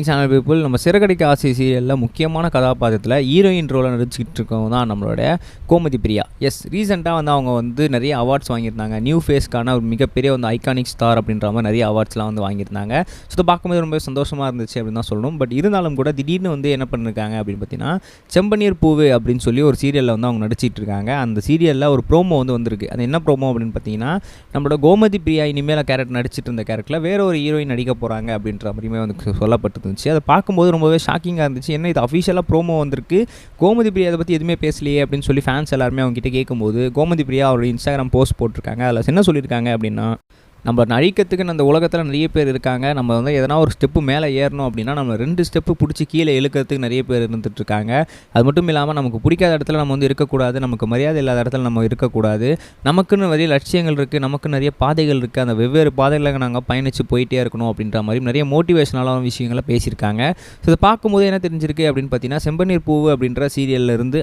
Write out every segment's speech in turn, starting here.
Channel people நம்ம சிறகடிக்க ஆசை சீரியலில் முக்கியமான கதாபாத்திரத்தில் ஹீரோயின் ரோலை நடிச்சுக்கிட்டு இருக்கவங்க தான் நம்மளோட கோமதி பிரியா. எஸ், ரீசெண்டாக வந்து அவங்க வந்து நிறைய அவார்ட்ஸ் வாங்கியிருந்தாங்க. நியூ ஃபேஸ்க்கான ஒரு மிகப்பெரிய வந்து ஐகானிக் ஸ்டார் அப்படின்ற மாதிரி நிறைய அவார்ட்ஸ்லாம் வந்து வாங்கியிருந்தாங்க. ஸோ இதை பார்க்கும்போது ரொம்ப சந்தோஷமாக இருந்துச்சு அப்படின்னு தான் சொல்லணும். பட் இருந்தாலும் கூட திடீர்னு வந்து என்ன பண்ணிருக்காங்க அப்படின்னு பார்த்தீங்கன்னா, செம்பனீர் பூவு அப்படின்னு சொல்லி ஒரு சீரியலில் வந்து அவங்க நடிச்சிட்டு இருக்காங்க. அந்த சீரியலில் ஒரு ப்ரோமோ வந்து வந்திருக்கு. அது என்ன ப்ரோமோ அப்படின்னு பார்த்தீங்கன்னா, நம்மளோட கோமதி பிரியா இனிமேல் கேரக்டர் நடிச்சிட்டு இருந்த கேரக்டரில் வேற ஒரு ஹீரோயின் நடிக்க போகிறாங்க அப்படின்ற மாதிரியுமே வந்து சொல்லப்பட்டு இருந்துச்சு. அதை பார்க்கும்போது ரொம்பவே ஷாக்கிங்காக இருந்துச்சு. என்ன இது அஃபிஷியலாக ப்ரோமோ வந்திருக்கு, கோமதி பிரியா அதை பற்றி எதுவுமே பேசலையே அப்படின்னு சொல்லி ஃபேன்ஸ் எல்லாருமே அவங்க கிட்டே கேட்கும்போது கோமதி பிரியா அவரோட இன்ஸ்டாகிராம் போஸ்ட் போட்டிருக்காங்க. அதில் என்ன சொல்லியிருக்காங்க அப்படின்னா, நம்ம நடிக்கிறதுக்கு அந்த உலகத்தில் நிறைய பேர் இருக்காங்க. நம்ம வந்து எதனா ஒரு ஸ்டெப்பு மேலே ஏறணும் அப்படின்னா நம்ம 2 ஸ்டெப்பு பிடிச்சி கீழே இழுக்கிறதுக்கு நிறைய பேர் இருந்துகிட்ருக்காங்க. அது மட்டும் இல்லாமல் நமக்கு பிடிக்காத இடத்துல நம்ம வந்து இருக்கக்கூடாது, நமக்கு மரியாதை இல்லாத இடத்துல நம்ம இருக்கக்கூடாது. நமக்குன்னு நிறைய லட்சியங்கள் இருக்குது, நமக்கு நிறைய பாதைகள் இருக்குது. அந்த வெவ்வேறு பாதைகளை நாங்கள் பயணித்து போயிட்டே இருக்கணும் அப்படின்ற மாதிரி நிறைய மோட்டிவேஷனலான விஷயங்களை பேசியிருக்காங்க. ஸோ இதை பார்க்கும்போது என்ன தெரிஞ்சிருக்கு அப்படின்னு பார்த்தீங்கன்னா, செம்பனீர் பூவு அப்படின்ற சீரியல்லேருந்து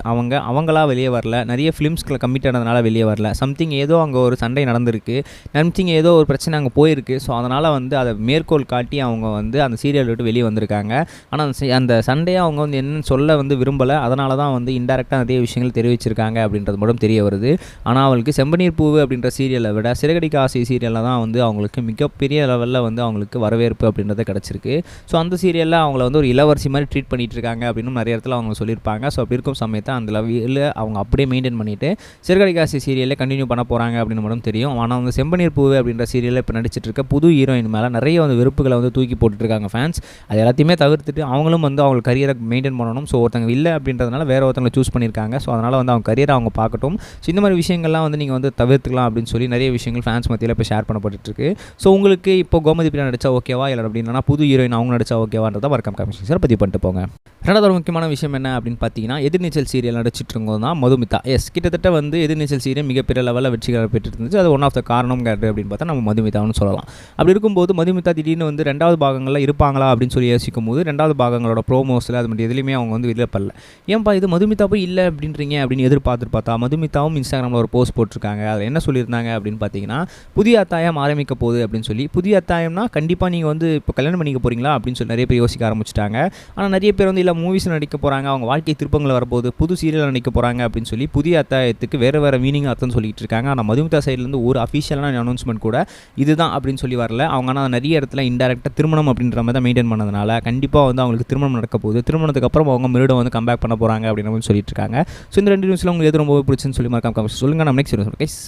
அவங்களா வெளியே வரல, நிறைய ஃபிலிம்ஸ்களை கமிட் ஆனதுனால வெளியே வரல. சம்திங் ஏதோ அங்கே ஒரு சண்டை நடந்திருக்கு, சம்திங் ஏதோ ஒரு பிரச்சனை அங்கே போயிருக்கு. ஸோ அதனால் வந்து அதை மேற்கோள் காட்டி அவங்க வந்து அந்த சீரியல் விட்டு வெளியே வந்திருக்காங்க. ஆனால் அந்த சண்டையை அவங்க வந்து என்னன்னு சொல்ல வந்து விரும்பலை. அதனால தான் வந்து இன்டெரக்டாக நிறைய விஷயங்கள் தெரிவிச்சிருக்காங்க அப்படின்றது மட்டும் தெரிய வருது. ஆனால் அவங்களுக்கு செம்பனீர் பூவு அப்படின்ற சீரியலை விட சிறகடிக்க ஆசை சீரியலில் தான் வந்து அவங்களுக்கு மிகப்பெரிய லெவலில் வந்து அவங்களுக்கு வரவேற்பு அப்படின்றது கிடச்சிருக்கு. ஸோ அந்த சீரியலில் அவங்கள வந்து ஒரு இளவரசி மாதிரி ட்ரீட் பண்ணிகிட்டு இருக்காங்க அப்படின்னு நிறைய இடத்துல அவங்க சொல்லியிருப்பாங்க. ஸோ அப்படி இருக்கும் சமயத்தை அந்த லெவலில் அவங்க அப்படியே மெயின்டைன் பண்ணிவிட்டு சிறகடிக்க ஆசை சீரியலில் கண்டினியூ பண்ண போகிறாங்க அப்படின்னு மட்டும் தெரியும். ஆனால் வந்து செம்பனீர் பூவு அப்படின்ற சீரியலில் இப்போ நடிச்சிட்டு இருக்க புது ஹீரோயின் மேலே நிறைய வந்து வெறுப்புகளை வந்து தூக்கி போட்டுட்ருக்காங்க ஃபேன்ஸ். அது எல்லாத்தையுமே தவிர்த்துட்டு அவங்களும் வந்து அவங்க கரியரை மெயின்டைன் பண்ணணும். ஸோ ஒருத்தங்க இல்லை அப்படின்றதுனால வேறு ஒருத்தங்களை சூஸ் பண்ணியிருக்காங்க. ஸோ அதனால் வந்து அவங்க கரியரை அவங்க பார்க்கட்டும். ஸோ இந்த மாதிரி விஷயங்கள்லாம் வந்து நீங்கள் வந்து தவிர்த்துக்கலாம் அப்படின்னு சொல்லி நிறைய விஷயங்கள் ஃபேன்ஸ் மத்தியில் இப்போ ஷேர் பண்ணப்பட்டுருக்கு. ஸோ உங்களுக்கு இப்போ கோமதி பிரியா நடிச்சா ஓகேவா இல்லை அப்படின்னா புது ஹீரோயின் அவங்க நடிச்சா ஓகேவான்றதை மறக்காம கமெண்ட் சார் பதிவு பண்ணிட்டு போங்க. ரெண்டாவது ஒரு முக்கியமான விஷயம் என்ன அப்படின்னு பார்த்தீங்கன்னா, எதிர்நீச்சல் சீரியல் நடிச்சிட்டு இருக்கோம் தான் மதுமிதா. எஸ், கிட்டத்தட்ட வந்து எதிர்நீச்சல் சீரியல் மிகப்பெரிய லெவலில் வெற்றிகளை பெற்று இருந்துச்சு. அது ஒன் ஆஃப் த காரணம் அப்படின்னு பார்த்தா நம்ம மதுமிதான்னு சொல்லலாம். அப்படி இருக்கும்போது மதுமிதா திடீர்னு வந்து 2வது பாகங்களில் இருப்பாங்களா அப்படின்னு சொல்லி யோசிக்கும் போது 2வது பாகங்களோட ப்ரோமோஸில் அது மட்டும் எதுலையுமே அவங்க வந்து வெளியே பண்ணல. ஏன்பா இது மதுமிதா போய் இல்லை அப்படின்றீங்க அப்படின்னு எதிர்பார்த்துட்டு பார்த்தா மதுமிதாவும் இன்ஸ்டாகிராமில் ஒரு போஸ்ட் போட்டிருக்காங்க. அதில் என்ன சொல்லியிருந்தாங்க அப்படின்னு பார்த்தீங்கன்னா, புதிய அத்தாயம் ஆரம்பிக்க போகுது அப்படின்னு சொல்லி. புதிய அத்தாயம்னா கண்டிப்பாக நீங்கள் வந்து இப்போ கல்யாணம் பண்ணிக்க போகிறீங்களா அப்படின்னு சொல்லி நிறைய பேர் யோசிக்க ஆரம்பிச்சிட்டாங்க. ஆனால் நிறைய பேர் வந்து இல்லை மூவிஸ் நடிக்க போகிறாங்க, அவங்க வாழ்க்கை திருப்பங்கள் வரப்போகுது, புது சீரியல் நடிக்க போகிறாங்க அப்படின்னு சொல்லி புதிய அத்தாயத்துக்கு வேறு மீனிங் அர்த்தம் சொல்லிட்டு இருக்காங்க. ஆனால் மதுமிதா சைட்லேருந்து ஒரு அஃபிஷியலான அனௌன்ஸ்மெண்ட் கூட இதுதான் அப்படின்னு சொல்லி வரல. அவங்க ஆனால் நிறைய இடத்துல இன்டெரக்டாக திருமணம் அப்படின்ற மாதிரி தான் மெயின்டைன் பண்ணதுனால கண்டிப்பாக வந்து அவங்களுக்கு திருமணம் நடக்க போகுது. திருமணத்துக்கு அப்புறம் அவங்க மறுபடியும் வந்து கம்பேக் பண்ண போகிறாங்க அப்படின்னு வந்து சொல்லிட்டு இருக்காங்க. ஸோ இந்த 2 நியூஸில் உங்களுக்கு எது ரொம்ப பிடிச்சுன்னு சொல்லி மறக்காம சொல்லுங்கள். நம்ம நெக்ஸ்ட் வீடியோ கைஸ்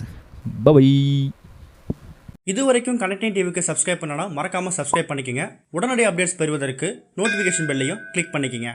பை. இது வரைக்கும் கனெக்டிங் டிவிக்கு சப்ஸ்கிரைப் பண்ணனா மறக்காமல் சப்ஸ்கிரைப் பண்ணிக்கங்க. உடனடி அப்டேட்ஸ் பெறுவதற்கு நோட்டிஃபிகேஷன் பெல்லையும் கிளிக் பண்ணிக்கங்க.